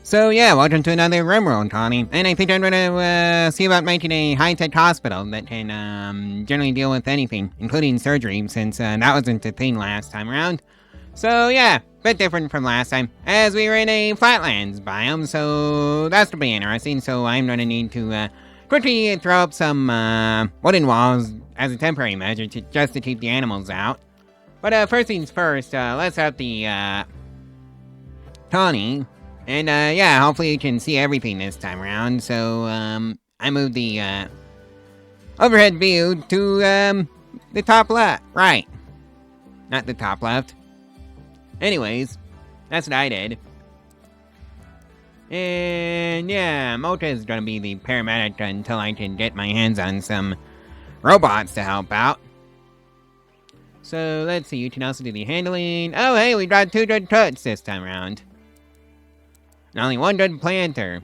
So yeah, welcome to another Rimworld, Connie. And I think I'm gonna see about making a high-tech hospital that can generally deal with anything, including surgery, since that wasn't a thing last time around. So yeah, bit different from last time, as we were in a flatlands biome, so that's to be interesting. So I'm gonna need to quickly throw up some wooden walls as a temporary measure just to keep the animals out. But first things first, let's have the Tawny. And, yeah, hopefully you can see everything this time around. So, I moved the, overhead view to, the top left. Right. Not the top left. Anyways, that's what I did. And, yeah, Mota is gonna be the paramedic until I can get my hands on some robots to help out. So, let's see, you can also do the handling. Oh, hey, we got 2 good cooks this time around. And only 1 good planter.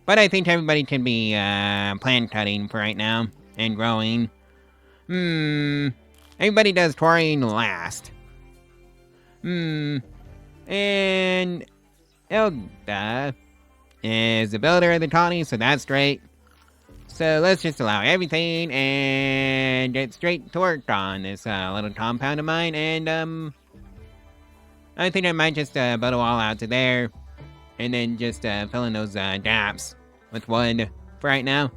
But I think everybody can be plant cutting for right now. And growing. Everybody does quarrying last. And Elda is the builder of the colony, so that's great. So let's just allow everything and get straight to work on this little compound of mine. And I think I might just build a wall out to there. And then just fill in those gaps with wood for right now.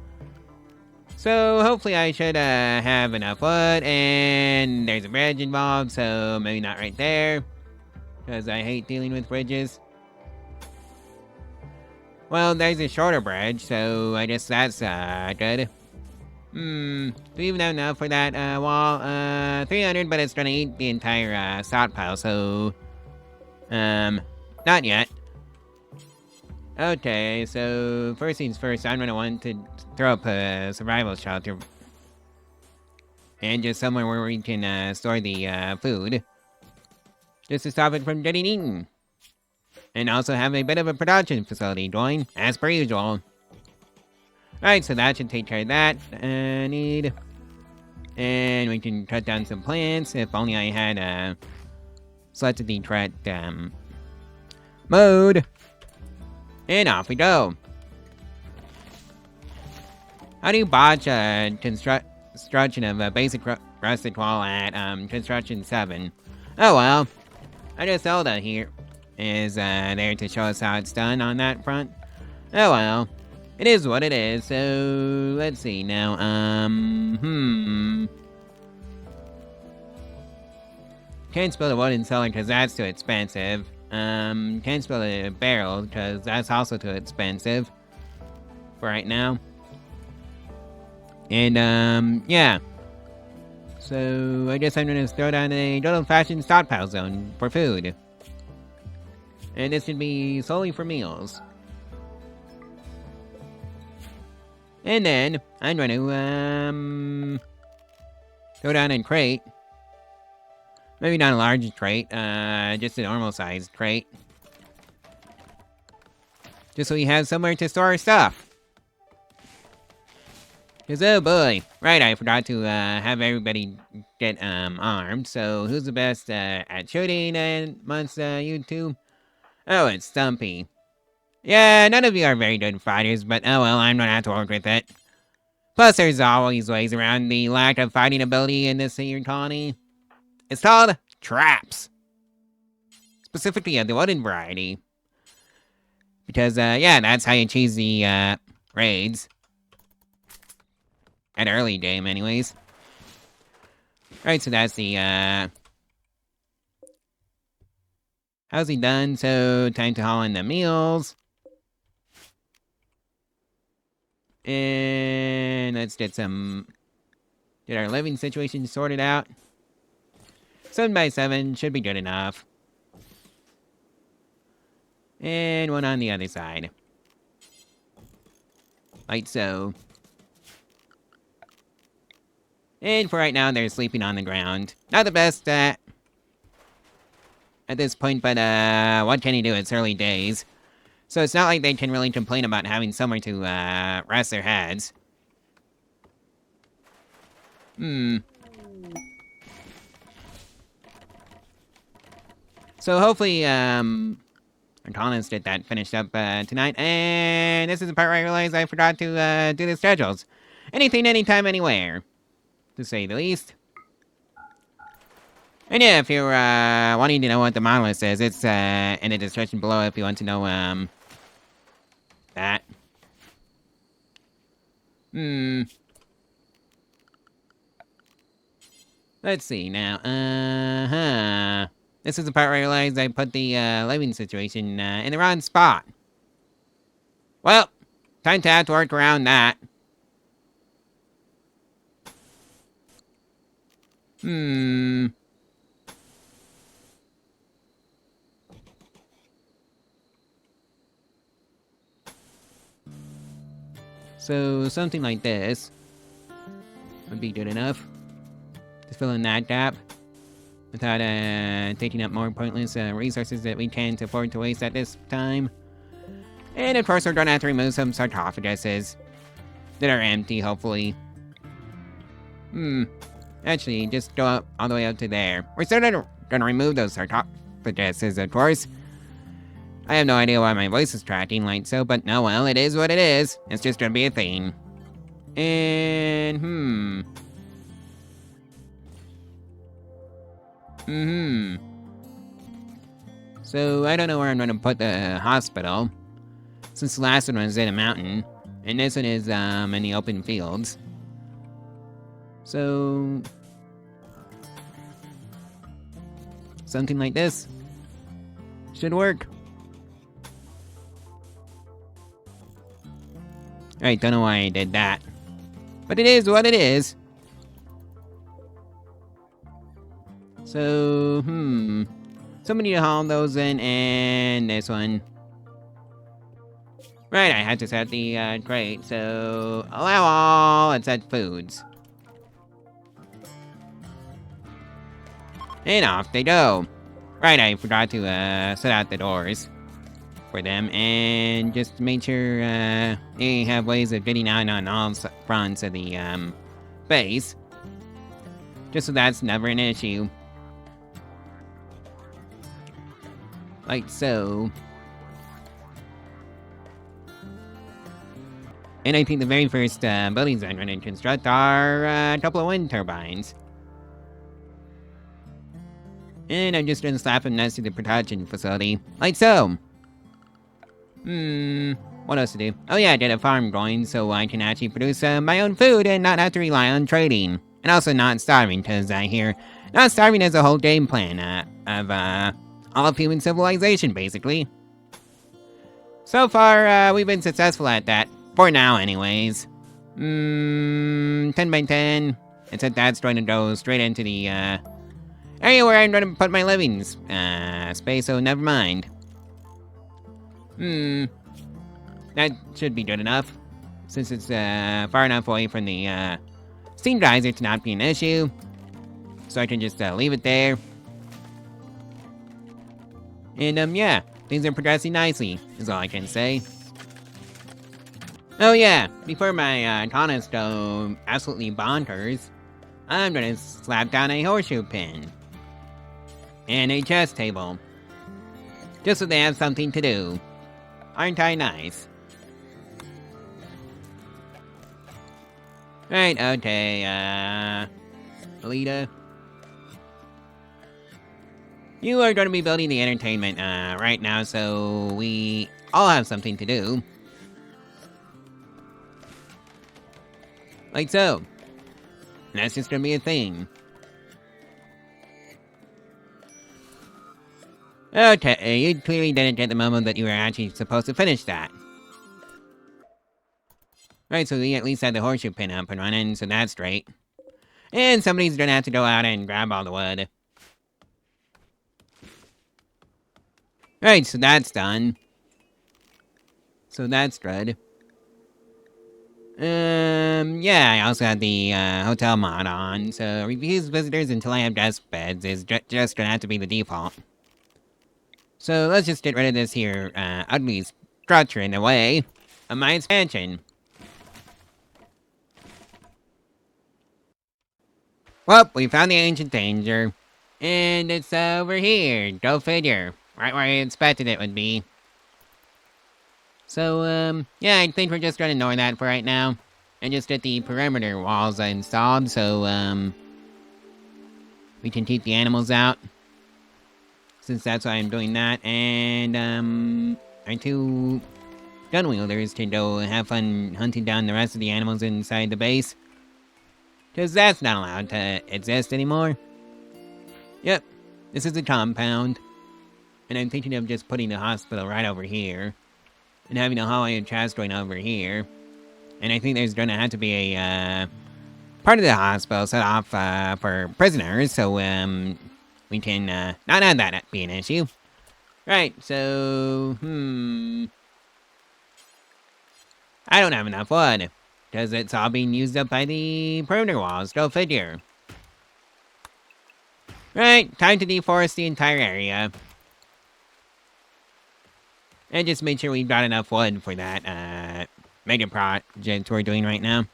So hopefully I should have enough wood. And there's a bridge involved, so maybe not right there. Because I hate dealing with bridges. Well, there's a shorter bridge, so I guess that's good. Do we even have enough for that wall? 300, but it's gonna eat the entire stockpile, so... not yet. Okay, so first things first, I'm gonna want to throw up a survival shelter. And just somewhere where we can store the food. Just to stop it from getting eaten. And also have a bit of a production facility going, as per usual. Alright, so that should take care of that need. And we can cut down some plants, if only I had selected the correct mode. And off we go. How do you botch construction of a basic rusted wall at construction 7? Oh well. I guess Zelda here is there to show us how it's done on that front. Oh well. It is what it is, so let's see now. Can't spill the wooden cellar because that's too expensive. Can't spill a barrel because that's also too expensive for right now. And yeah. So I guess I'm gonna throw down a good old-fashioned stockpile zone for food. And this should be solely for meals. And then I'm going to throw down a crate. Maybe not a large crate, just a normal sized crate. Just so we have somewhere to store our stuff. Cause oh boy, right, I forgot to have everybody get armed. So who's the best at shooting amongst you two? Oh, it's Stumpy. Yeah, none of you are very good fighters, but oh well, I'm gonna have to work with it. Plus, there's always ways around the lack of fighting ability in this here colony. It's called traps. Specifically the wooden variety. Because, yeah, that's how you choose the, raids. At early game, anyways. Alright, so that's the, housing done, so time to haul in the meals. And let's get our living situation sorted out. 7 by 7 should be good enough. And one on the other side. Like so. And for right now, they're sleeping on the ground. Not the best at this point, but what can you do? It's early days. So it's not like they can really complain about having somewhere to rest their heads. So hopefully, Thomas did that finished up tonight, and this is the part where I realized I forgot to do the schedules. Anything, anytime, anywhere, to say the least. And yeah, if you're wanting to know what the monolith is, it's in the description below if you want to know that. Let's see now. This is the part where I realized I put the living situation in the wrong spot. Well, time to have to work around that. So something like this would be good enough. Just fill in that gap without taking up more pointless resources that we can't afford to waste at this time. And of course, we're gonna have to remove some sarcophaguses that are empty, hopefully. Actually, just go up all the way up to there. We're still gonna remove those sarcophaguses, of course. I have no idea why my voice is tracking like so, but no, well, it is what it is. It's just gonna be a thing. And, So, I don't know where I'm gonna put the hospital, since the last one was in a mountain, and this one is, in the open fields. So... something like this should work. I don't know why I did that, but it is what it is. So, somebody to haul those in, and this one. Right, I had to set the crate, so allow all and set foods. And off they go. Right, I forgot to set out the doors for them, and just make sure they have ways of getting out on all fronts of the base, just so that's never an issue. Like so. And I think the very first buildings I'm going to construct are a couple of wind turbines. And I'm just going to slap them next to the production facility, like so. What else to do? Oh yeah, I get a farm going so I can actually produce my own food and not have to rely on trading. And also not starving, because I hear not starving is a whole game plan of all of human civilization, basically. So far, we've been successful at that. For now, anyways. 10 by 10. Except that's going to go straight into the area where I'm going to put my living space, so never mind. That should be good enough, since it's far enough away from the steam geyser to not be an issue. So I can just leave it there. And yeah, things are progressing nicely, is all I can say. Oh yeah, before my tonics go absolutely bonkers, I'm gonna slap down a horseshoe pin. And a chess table. Just so they have something to do. Aren't I nice? Right, okay, Alita. You are going to be building the entertainment, right now, so we all have something to do. Like so. And that's just gonna be a thing. Okay, you clearly didn't get the memo that you were actually supposed to finish that. Right, so we at least had the horseshoe pin up and running, so that's great. And somebody's gonna have to go out and grab all the wood. Right, so that's done. So that's good. Yeah, I also had the hotel mod on, so refuse visitors until I have desk beds is just gonna have to be the default. So let's just get rid of this here ugly structure in the way of my expansion. Well, we found the ancient danger. And it's over here, go figure. Right where I expected it would be. So, yeah, I think we're just gonna ignore that for right now. And just get the perimeter walls installed, so, we can keep the animals out. Since that's why I'm doing that. And, our two gun wielders can go have fun hunting down the rest of the animals inside the base. Because that's not allowed to exist anymore. Yep, this is a compound. And I'm thinking of just putting the hospital right over here. And having a hallway and chest going over here. And I think there's gonna have to be a, part of the hospital set off, for prisoners. So, we can, not have that be an issue. Right, so, I don't have enough wood. Because it's all being used up by the perimeter walls, go figure. Right, time to deforest the entire area. And just make sure we've got enough wood for that, mega project we're doing right now.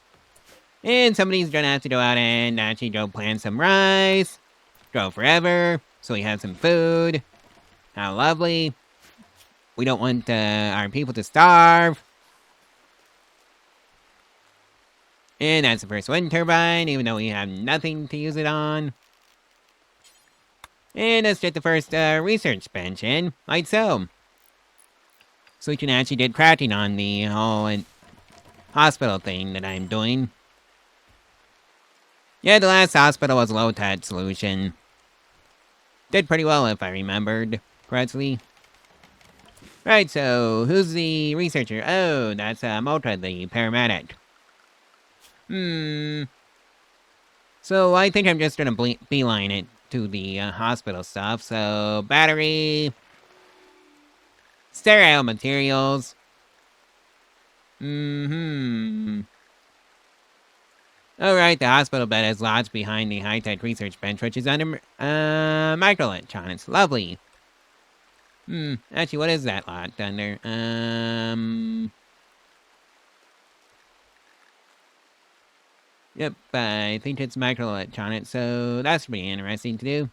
And somebody's gonna have to go out and actually go plant some rice. Grow forever, so we have some food. How lovely. We don't want, our people to starve. And that's the first wind turbine, even though we have nothing to use it on. And let's get the first, research bench in, like so. So we can actually get crafting on the whole hospital thing that I'm doing. Yeah, the last hospital was a low-tech solution. Did pretty well if I remembered correctly. Right, so who's the researcher? Oh, that's Mota, the paramedic. So I think I'm just gonna beeline it to the hospital stuff. So battery, sterile materials. Alright, the hospital bed is lodged behind the high-tech research bench, which is under microelectronics. Lovely. Actually, what is that locked under? Yep, I think it's microelectronics, so that's pretty interesting to do.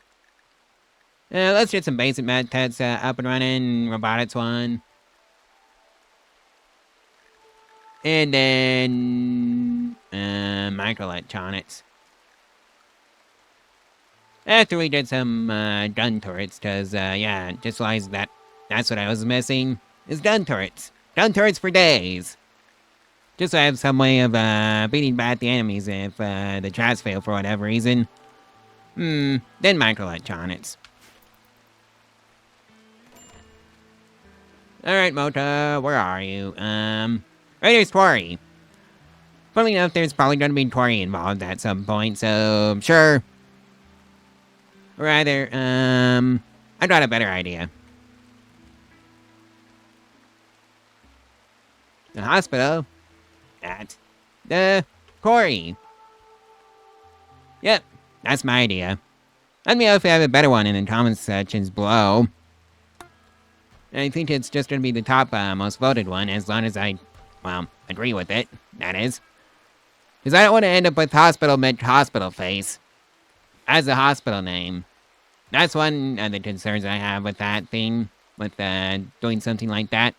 Let's get some basic med tests up and running. Robotics one. And then, microelectronics. After we did some, gun turrets, cause, yeah, just realized that's what I was missing, is gun turrets. Gun turrets for days. Just so I have some way of, beating back the enemies if, the traps fail for whatever reason. Then microelectronics. Alright, Mota, where are you? Right, there's Quarry. Funnily enough, there's probably gonna be Quarry involved at some point, so sure. Or either, I got a better idea. The hospital at the Quarry. Yep, that's my idea. Let me know if you have a better one in the comments sections below. I think it's just gonna be the top most voted one, as long as I, well, agree with it, that is. Because I don't want to end up with Hospital Hospital Face as the hospital name. That's one of the concerns I have with that thing, with doing something like that.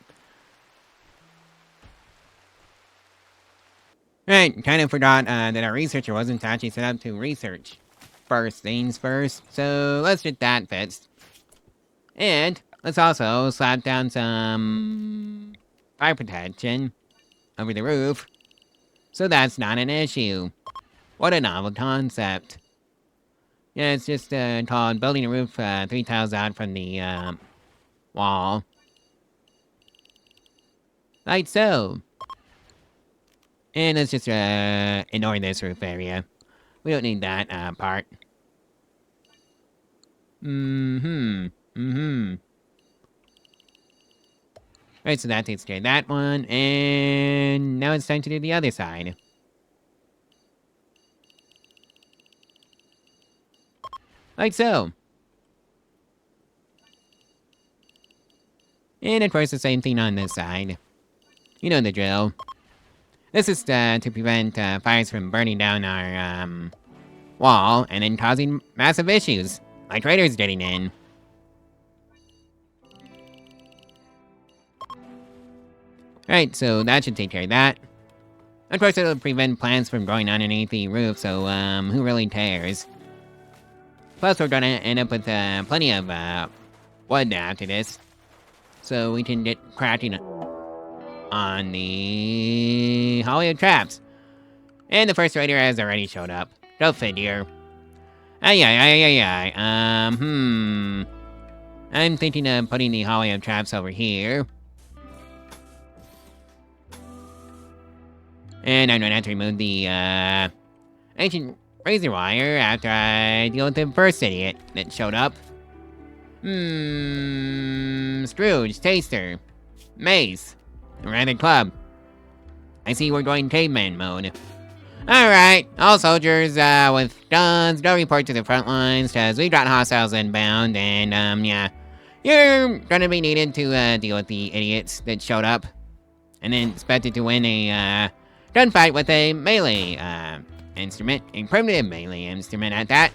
Right, kind of forgot that our researcher wasn't actually set up to research first things first, so let's get that fixed. And let's also slap down some fire protection over the roof, so that's not an issue. What a novel concept. Yeah, it's just called building a roof 3 tiles out from the wall. Like so. And let's just ignore this roof area. We don't need that part. Right, so that takes care of that one. And now it's time to do the other side. Like so. And of course the same thing on this side. You know the drill. This is to prevent fires from burning down our wall and then causing massive issues, like raiders getting in. Right, so that should take care of that. Of course, it'll prevent plants from growing underneath the roof, so, who really cares? Plus, we're gonna end up with, plenty of, wood after this. So we can get cracking on the Holly of Traps. And the first raider has already showed up. Go figure. I'm thinking of putting the Holly of Traps over here. And I'm gonna have to remove the, ancient razor wire after I deal with the first idiot that showed up. Scrooge, Taster, Mace, Rabbit Club. I see we're going caveman mode. Alright, all soldiers, with guns, go report to the front lines, cause we got hostiles inbound, and, yeah. You're gonna be needed to, deal with the idiots that showed up. And then expected to win a, gunfight with a melee, instrument, a primitive melee instrument at that.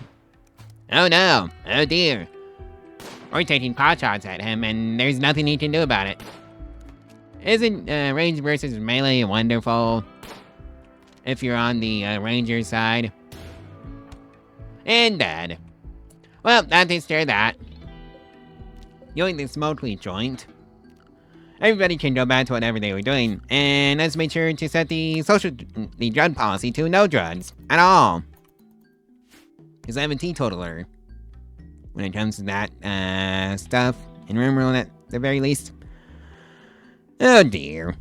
Oh no, oh dear. We're taking pot shots at him, and there's nothing he can do about it. Isn't range versus melee wonderful? If you're on the ranger side. And dead. Well, that takes care of that. Yoink the smoky joint. Everybody can go back to whatever they were doing, and let's make sure to set the drug policy to no drugs at all. Because I'm a teetotaler. When it comes to that, stuff, in Rimworld at the very least. Oh dear.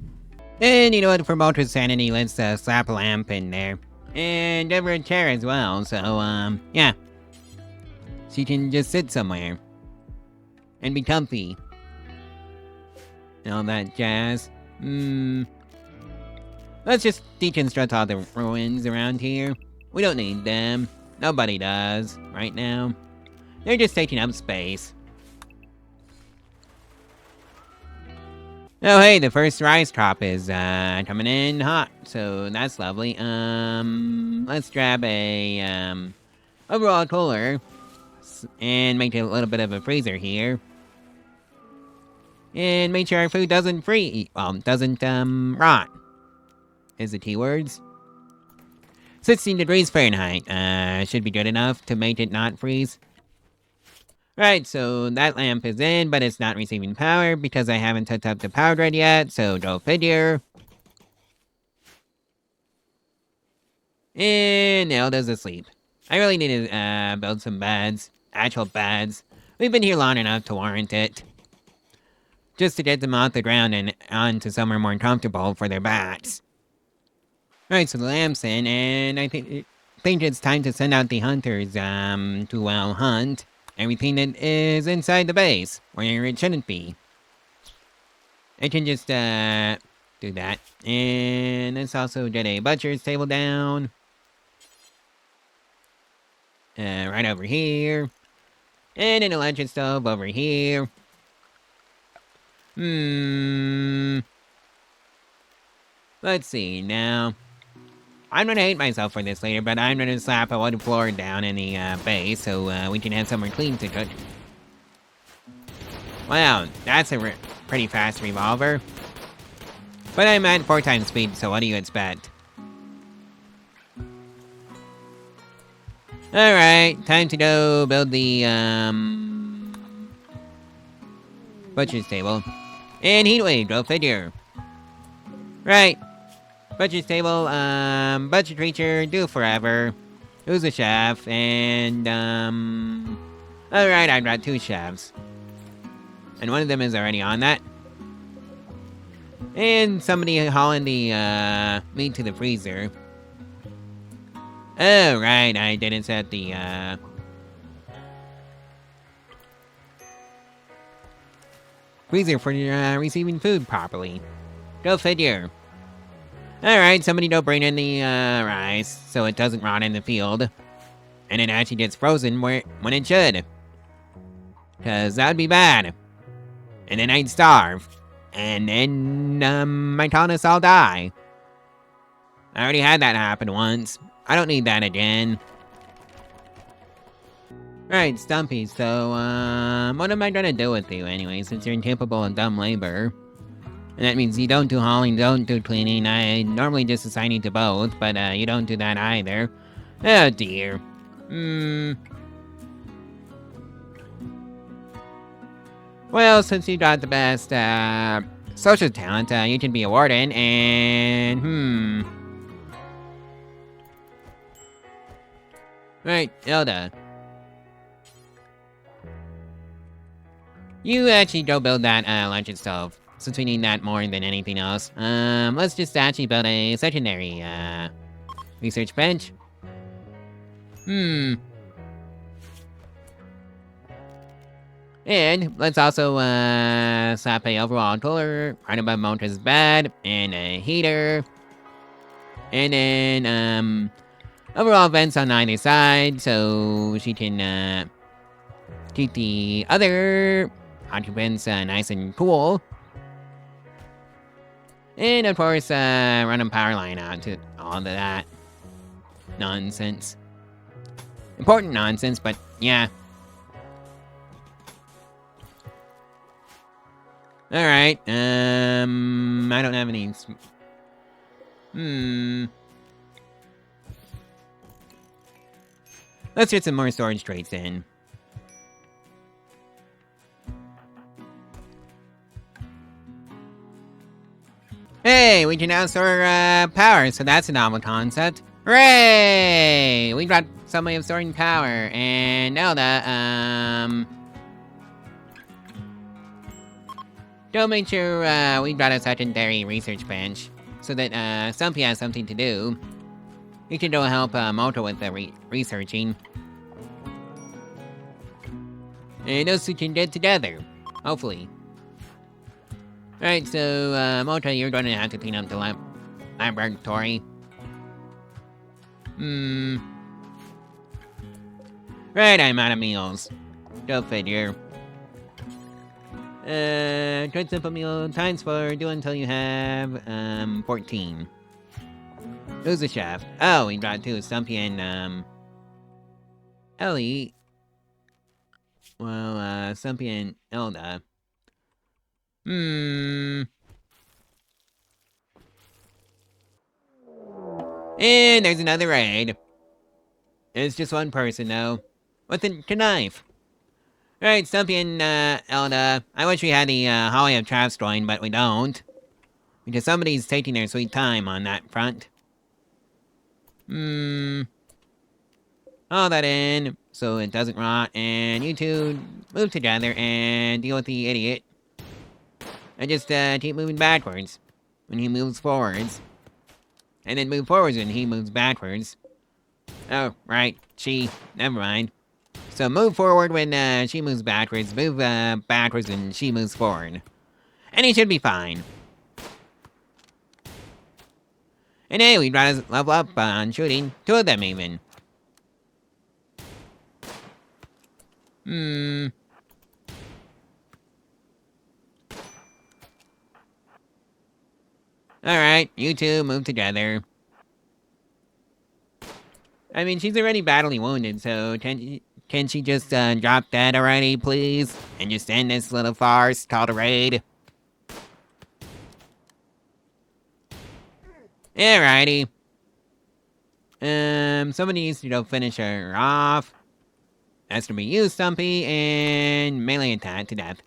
And you know what, for Ultra's sanity, let's, slap a lamp in there. And over a chair as well, so, yeah. She can just sit somewhere. And be comfy. And all that jazz. Let's just deconstruct all the ruins around here. We don't need them. Nobody does, right now. They're just taking up space. Oh hey, the first rice crop is coming in hot, so that's lovely. Let's grab a overall cooler and make it a little bit of a freezer here. And make sure our food doesn't rot. Is the keywords. 16 degrees Fahrenheit should be good enough to make it not freeze. Right, so that lamp is in, but it's not receiving power because I haven't hooked up the power grid yet, so go figure. And Elda's asleep. I really need to build some beds, actual beds. We've been here long enough to warrant it. Just to get them off the ground and onto somewhere more comfortable for their bats. Right, so the lamp's in, and I think it's time to send out the hunters to, well, hunt everything that is inside the base, where it shouldn't be. I can just, do that. And let's also get a butcher's table down. Right over here. And an electric stove over here. Let's see, now. I'm gonna hate myself for this later, but I'm gonna slap a wood floor down in the base so we can have somewhere clean to cook. Wow, that's a pretty fast revolver. But I'm at 4 times speed, so what do you expect? Alright, time to go build the butcher's table. And heatwave, go figure. Right. Butcher's table, butcher creature, do forever. Who's a chef? And, alright, I've got 2 chefs. And one of them is already on that. And somebody hauling the, meat to the freezer. Oh, right, I didn't set the, freezer for, receiving food properly. Go figure. Alright, somebody go bring in the, rice, so it doesn't rot in the field. And it actually gets frozen when it should. Cause that'd be bad. And then I'd starve. And then, my colonists all die. I already had that happen once. I don't need that again. Right, Stumpy, so, what am I gonna do with you anyway, since you're incapable of dumb labor? And that means you don't do hauling, don't do cleaning. I normally just assign you to both, but you don't do that either. Oh dear. Well, since you got the best social talent, you can be a warden, and Right, Elda. You actually go build that electric stove, since we need that more than anything else. Let's just actually build a secondary research bench. And let's also slap a overall cooler right above Montra's bed, and a heater. And then overall vents on either side, so she can keep the other occupants nice and cool. And of course, run a power line out to all of that nonsense. Important nonsense, but yeah. Alright, I don't have any... Let's get some more storage traits in. Hey, we can now store power, so that's a novel concept. Hooray! We've got some way of storing power, and now that, don't make sure we've got a secondary research bench, so that Stumpy has something to do. You can go help Moto with the researching. And those two can get together, hopefully. Alright, so Moto, you're going to have to clean up the laboratory. Right, I'm out of meals. Go figure. Try simple meal times for do until you have 14. Who's the chef? Oh, we got two, Stumpy and Ellie. Well, Stumpy and Elda. And there's another raid. It's just one person though, with a knife. Alright, Stumpy and Elda. I wish we had the Holly of Traps going, but we don't. Because somebody's taking their sweet time on that front. All that in, so it doesn't rot, and you two move together and deal with the idiot. I just keep moving backwards when he moves forwards. And then move forwards when he moves backwards. Oh, right, never mind. So move forward when she moves backwards, move backwards when she moves forward. And he should be fine. And hey, we'd rather level up on shooting, two of them even. Alright, you two move together. I mean, she's already badly wounded, so can she just drop dead already, please? And just end this little farce called a raid? Alrighty. Somebody needs to go finish her off. That's to be you, Stumpy, and melee attack to death.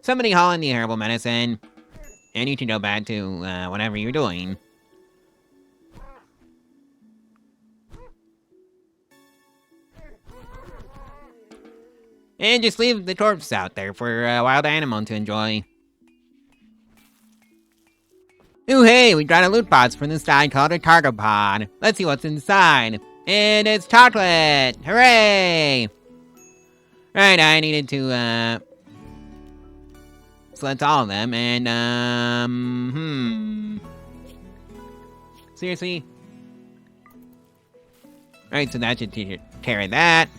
Somebody haul in the Herbal Medicine, and you can go back to whatever you're doing. And just leave the corpse out there for a wild animal to enjoy. Ooh, hey, we got a loot box from this guy called a cargo pod. Let's see what's inside. And it's chocolate! Hooray! Right, I needed to, select all of them, and, Seriously? Right, so that should take care of that.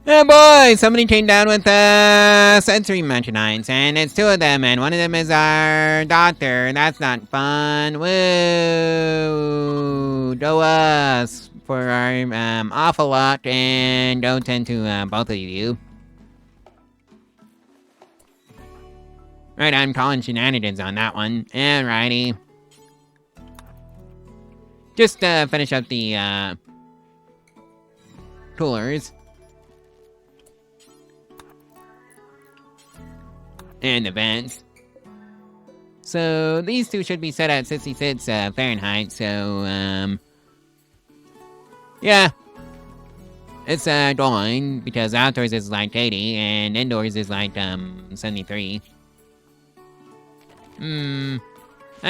Oh boy, somebody came down with, sensory mechanites, and it's two of them, and one of them is our doctor. That's not fun. Woo! Go us for our, awful luck, and go tend to, both of you. Alright, I'm calling shenanigans on that one. Alrighty. Just, finish up the, coolers. And the vents. So, these two should be set at 66, Fahrenheit, so, yeah. It's, going, because outdoors is like 80, and indoors is like, 73. I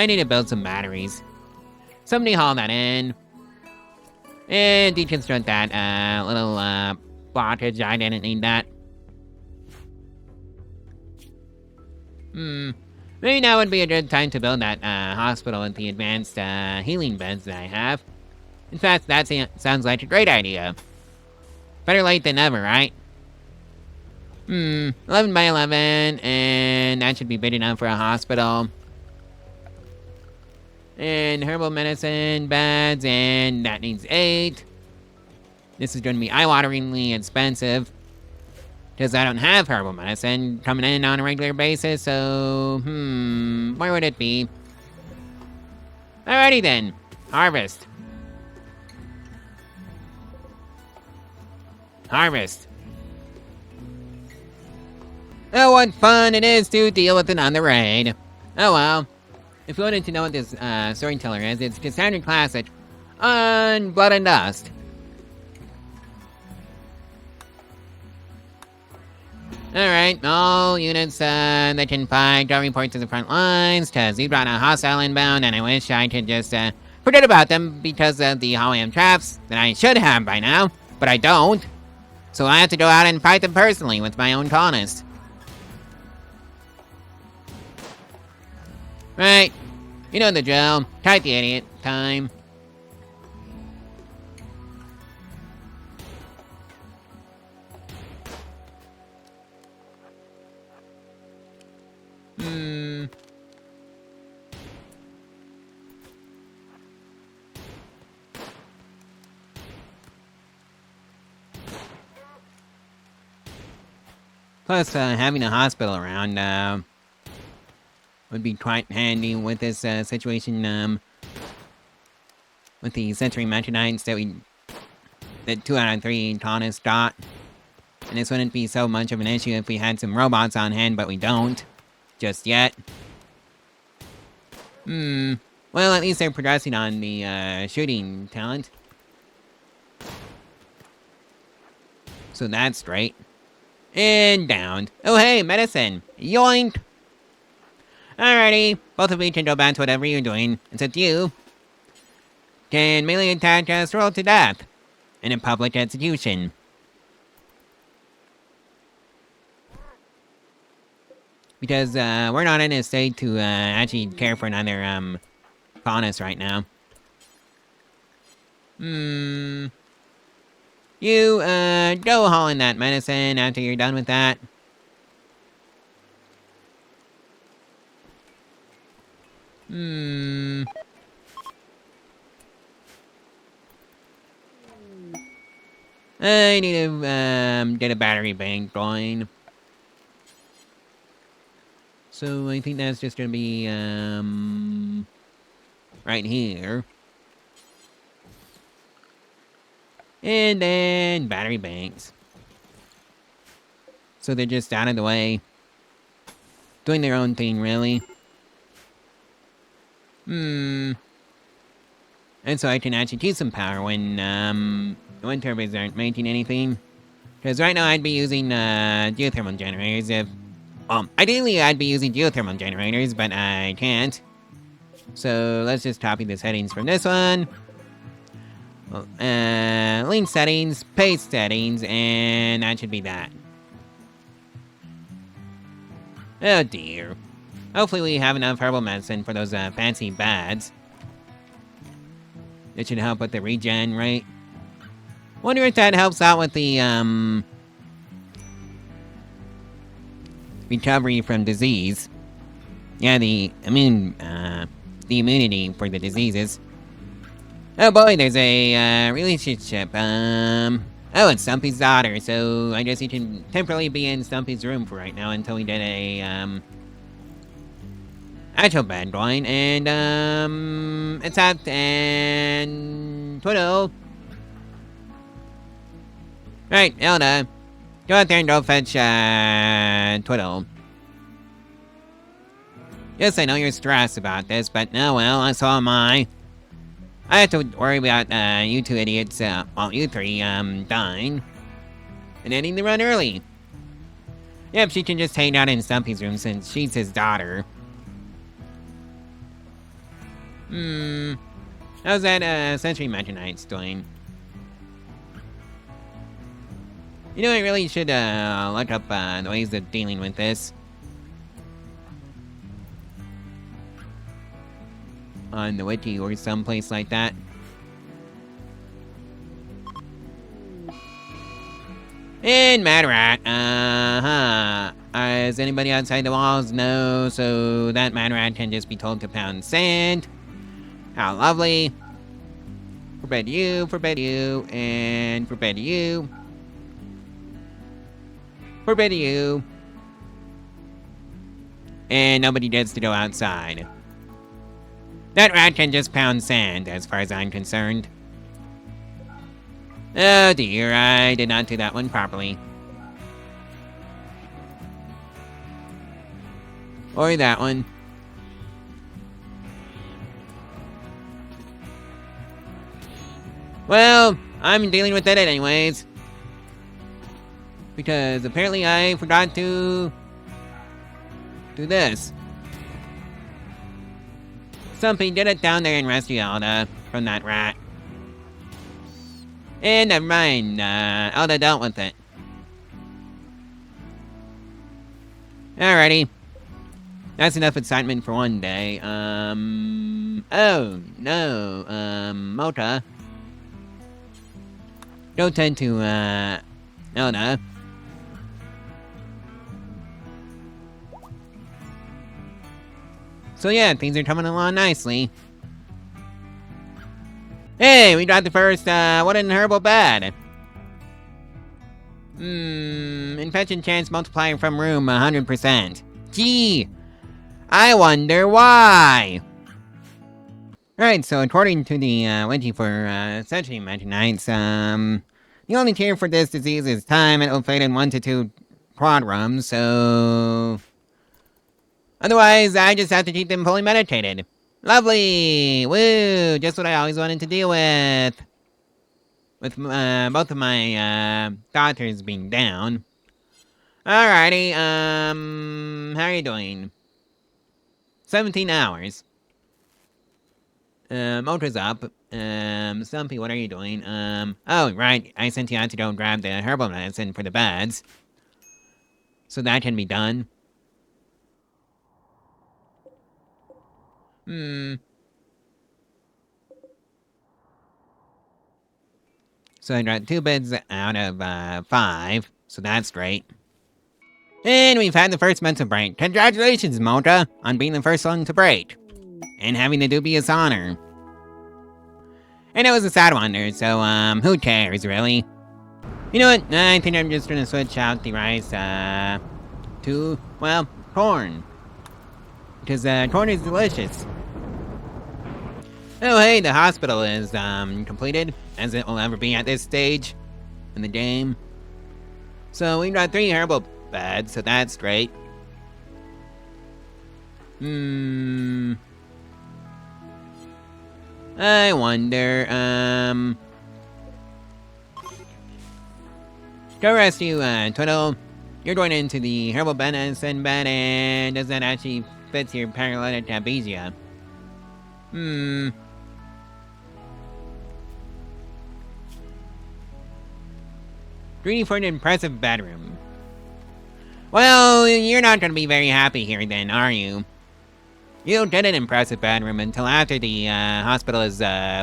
need to build some batteries. Somebody haul that in. And deconstruct that, little, blockage. I didn't need that. Maybe now would be a good time to build that, hospital with the advanced, healing beds that I have. In fact, that sounds like a great idea. Better late than never, right? 11 by 11, and that should be big enough for a hospital. And herbal medicine beds, and that needs 8. This is going to be eye-wateringly expensive, because I don't have herbal medicine coming in on a regular basis, so, where would it be? Alrighty then, harvest. Harvest. Oh, what fun it is to deal with it on the raid. Oh well. If you wanted to know what this storyteller is, it's the standard classic on Blood and Dust. Alright, all units that can fight, don't report to the front lines, because you brought a hostile inbound, and I wish I could just forget about them because of the hologram traps that I should have by now, but I don't. So I have to go out and fight them personally with my own colonists. Right. You know the drill. Type the idiot. Time. Plus, having a hospital around, would be quite handy with this, situation, with the sensory Mechanites that 2 out of 3 colonists got. And this wouldn't be so much of an issue if we had some robots on hand, but we don't. Just yet. Well, at least they're progressing on the, shooting talent. So that's great. And downed. Oh hey, medicine! Yoink! Alrighty, both of you can go back to whatever you're doing, except you can melee attack us roll to death in a public execution. Because, we're not in a state to, actually care for another, colonist right now. You, go haul in that medicine after you're done with that. I need to, get a battery bank going. So I think that's just gonna be, right here. And then battery banks. So they're just out of the way. Doing their own thing, really. And so I can actually keep some power when wind turbines aren't making anything. Because right now I'd be using geothermal generators if... ideally I'd be using geothermal generators, but I can't. So let's just copy the settings from this one. Link settings, paste settings, and that should be that. Oh dear. Hopefully we have enough herbal medicine for those fancy bads. It should help with the regen rate. Wonder if that helps out with the recovery from disease. Yeah, the immunity for the diseases. Oh boy, there's a relationship. Oh, it's Stumpy's daughter, so I guess you can temporarily be in Stumpy's room for right now until we get a actual bed drawing, and, accept, and twiddle. Right, Elda, go out there and go fetch, twiddle. Yes, I know you're stressed about this, but no, well, so am I. I have to worry about, you two idiots, well, you three, dying. And ending the run early. Yep, she can just hang out in Stumpy's room since she's his daughter. How's that, Century Mechanites doing? You know, I really should, look up, the ways of dealing with this. On the wiki or someplace like that. And Mad Rat, As anybody outside the walls know, so that Mad Rat can just be told to pound sand. How lovely. Forbid you, and forbid you. Forbid you. And nobody gets to go outside. That rat can just pound sand, as far as I'm concerned. Oh dear, I did not do that one properly. Or that one. Well, I'm dealing with it anyways. Because apparently I forgot to do this. Stumpy did it down there and rescue Elda from that rat. And never mind, Elda dealt with it. Alrighty. That's enough excitement for one day. Oh no, Mota. Go tend to, Elda. So yeah, things are coming along nicely. Hey, we got the first, wooden herbal bed. Infection chance multiplier from room 100%. Gee, I wonder why. Alright, so according to the, wiki for, Century Mechanites, the only cure for this disease is time. It will fade in 1 to 2 quadrums, so... Otherwise, I just have to keep them fully medicated. Lovely! Woo! Just what I always wanted to deal with. With, both of my, daughters being down. Alrighty, how are you doing? 17 hours. Motor's up. Stumpy, what are you doing? Oh, right, I sent you out to go grab the herbal medicine for the beds. So that can be done. So I got 2 beds out of, 5, so that's great. And we've had the first mental break. Congratulations, Mota, on being the first one to break. And having the dubious honor. And it was a sad one, so, who cares, really? You know what, I think I'm just gonna switch out the rice, to, well, corn. Because, corn is delicious. Oh hey, the hospital is, completed, as it will ever be at this stage in the game. So we've got 3 herbal beds, so that's great. I wonder, go rescue, Twiddle. You're going into the Herbal Medicine bed, and does that actually fit your paralytic amnesia? Greedy for an impressive bedroom. Well, you're not gonna be very happy here then, are you? You don't get an impressive bedroom until after the, hospital is,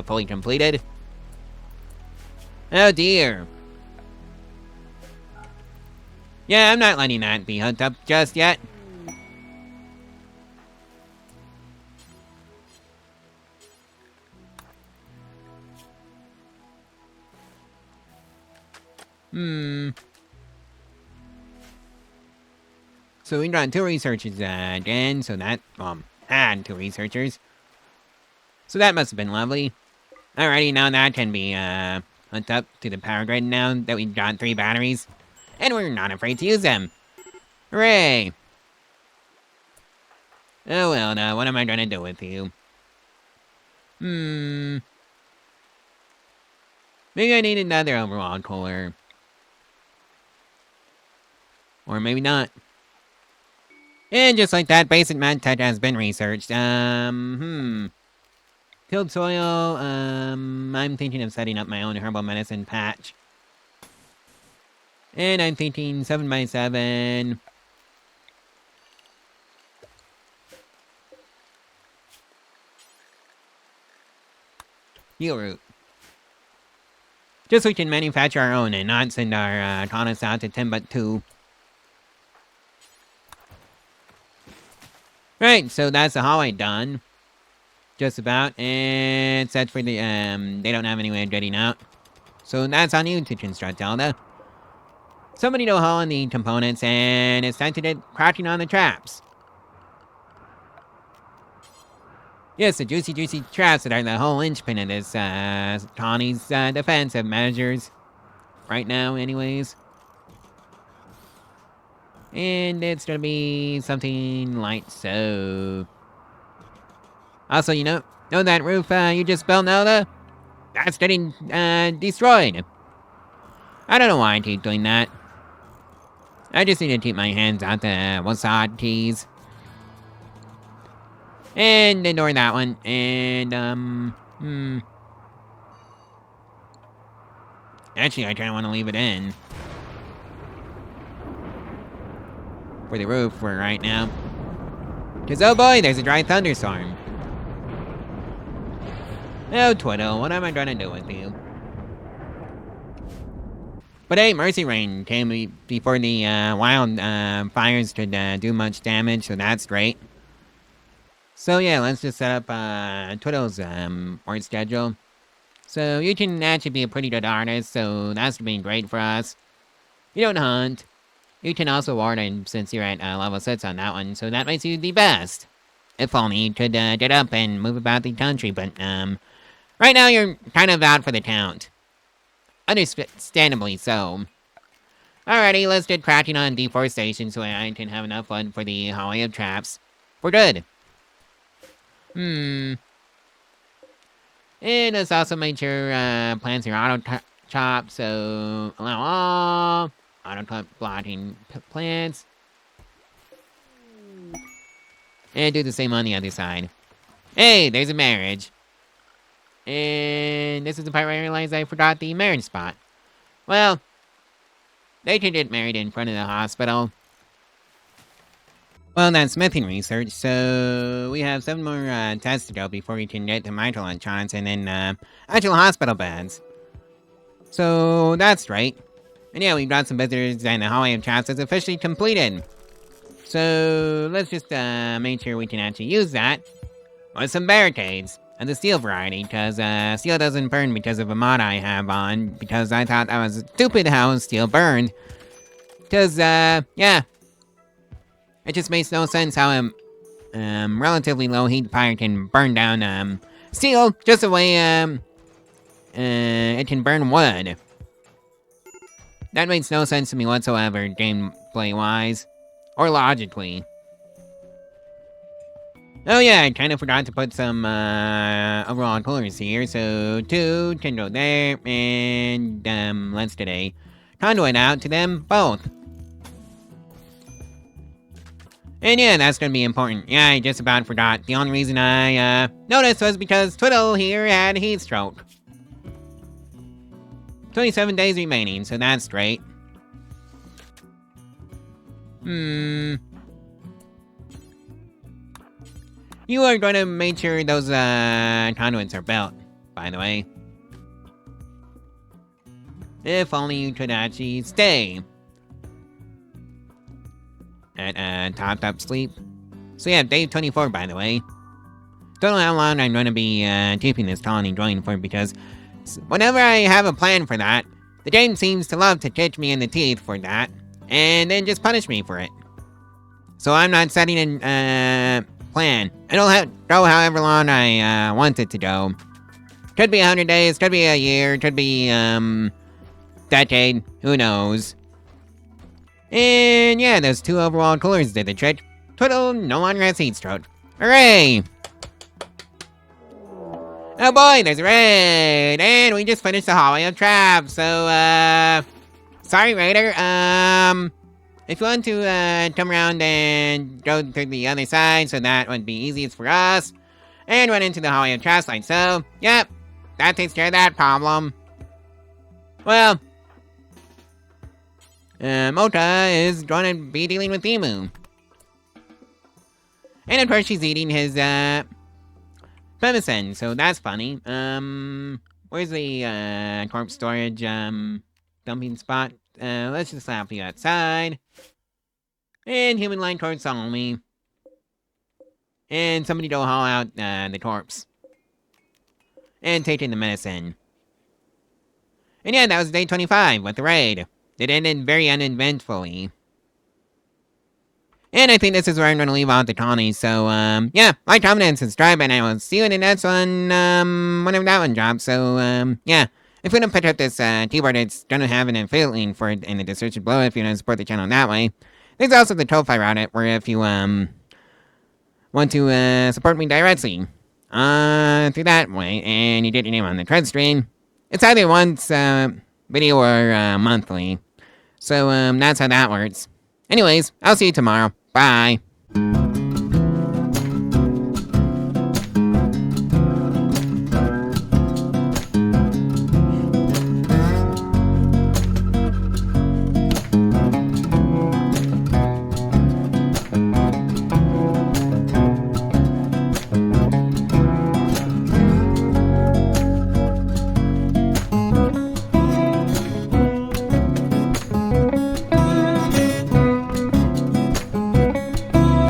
fully completed. Oh dear. Yeah, I'm not letting that be hooked up just yet. So we got 2 researchers, again, so that, had to researchers. So that must have been lovely. Alrighty, now that can be hooked up to the power grid now that we've got 3 batteries. And we're not afraid to use them. Hooray! Oh well, now what am I gonna do with you? Maybe I need another overall cooler. Or maybe not. And just like that, basic med tech has been researched. Tilled soil, I'm thinking of setting up my own herbal medicine patch. And I'm thinking 7x7. Heal root. Just so we can manufacture our own and not send our colonists out to Timbuktu. Right, so that's the hallway done. Just about. And except for the, they don't have any way of getting out. So that's on you to construct, Zelda. Somebody to haul in the components, and it's time to get cracking on the traps. Yes, the juicy traps that are the whole linchpin of this, colony's, defensive measures. Right now, anyways. And it's gonna be something like so. Also, you know that roof, you just built, Zelda? That's getting, destroyed. I don't know why I keep doing that. I just need to keep my hands out the Wasad keys. And ignore that one. And, actually, I kinda wanna leave it in. For the roof for right now. Cause oh boy, there's a dry thunderstorm. Oh, Twiddle, what am I gonna do with you? But hey, Mercy Rain came before the wild fires could do much damage, so that's great. So yeah, let's just set up Twiddle's work schedule. So you can actually be a pretty good artist, so that's been great for us. You don't hunt. You can also warden since you're at level 6 on that one, so that makes you the best. If only you could get up and move about the country, but right now you're kind of out for the count. Understandably so. Alrighty, let's get cracking on deforestation so I can have enough wood for the hallway of traps. We're good. And let's also make sure plants are auto-chop, so allow all auto-chop blocking plants. And do the same on the other side. Hey, there's a marriage. And this is the part where I realized I forgot the marriage spot. Well, they can get married in front of the hospital. Well, that's smithing research, so we have 7 more tests to go before we can get to mitral electronics and then actual hospital beds. So that's right. And yeah, we've got some visitors and the hallway of traps is officially completed. So let's just make sure we can actually use that with some barricades. And the steel variety, because steel doesn't burn because of a mod I have on, because I thought that was stupid how steel burned. Because, yeah. It just makes no sense how a relatively low heat fire can burn down steel just the way it can burn wood. That makes no sense to me whatsoever, gameplay-wise. Or logically. Oh yeah, I kind of forgot to put some overall coolers here, so 2 can go there, and let's get a conduit out to them both. And yeah, that's gonna be important. Yeah, I just about forgot. The only reason I noticed was because Twiddle here had a heat stroke. 27 days remaining, so that's great. You are going to make sure those conduits are built, by the way. If only you could actually stay at topped up sleep. So yeah, day 24, by the way. Don't know how long I'm going to be keeping this colony going for, because whenever I have a plan for that, the game seems to love to kick me in the teeth for that, and then just punish me for it. So I'm not setting in plan. It'll go however long I want it to go. Could be 100 days, could be a year, could be, decade, who knows. And yeah, those 2 overall coolers did the trick. Twiddle, no longer has heat stroke. Hooray! Oh boy, there's a raid! And we just finished the hallway of traps, so, sorry, Raider. If you want to, come around and go to the other side, so that would be easiest for us, and run into the hallway of traps like so, yep, that takes care of that problem. Well, Mota is going to be dealing with Emu. And of course she's eating his, venison, so that's funny. Where's the, corpse storage, dumping spot? Let's just slap you outside. And human line towards Salome. And somebody go haul out, the corpse. And take in the medicine. And yeah, that was day 25 with the raid. It ended very uneventfully. And I think this is where I'm going to leave out the colony, so, yeah, like, comment, and subscribe, and I will see you in the next one, whenever that one drops, so, yeah. If you want to pick up this, keyboard, it's going to have an affiliate link for it in the description below if you want to support the channel that way. There's also the Ko-Fi route, where if you, want to, support me directly, through that way, and you get your name on the thread stream, it's either once, video or, monthly. So, that's how that works. Anyways, I'll see you tomorrow. Bye.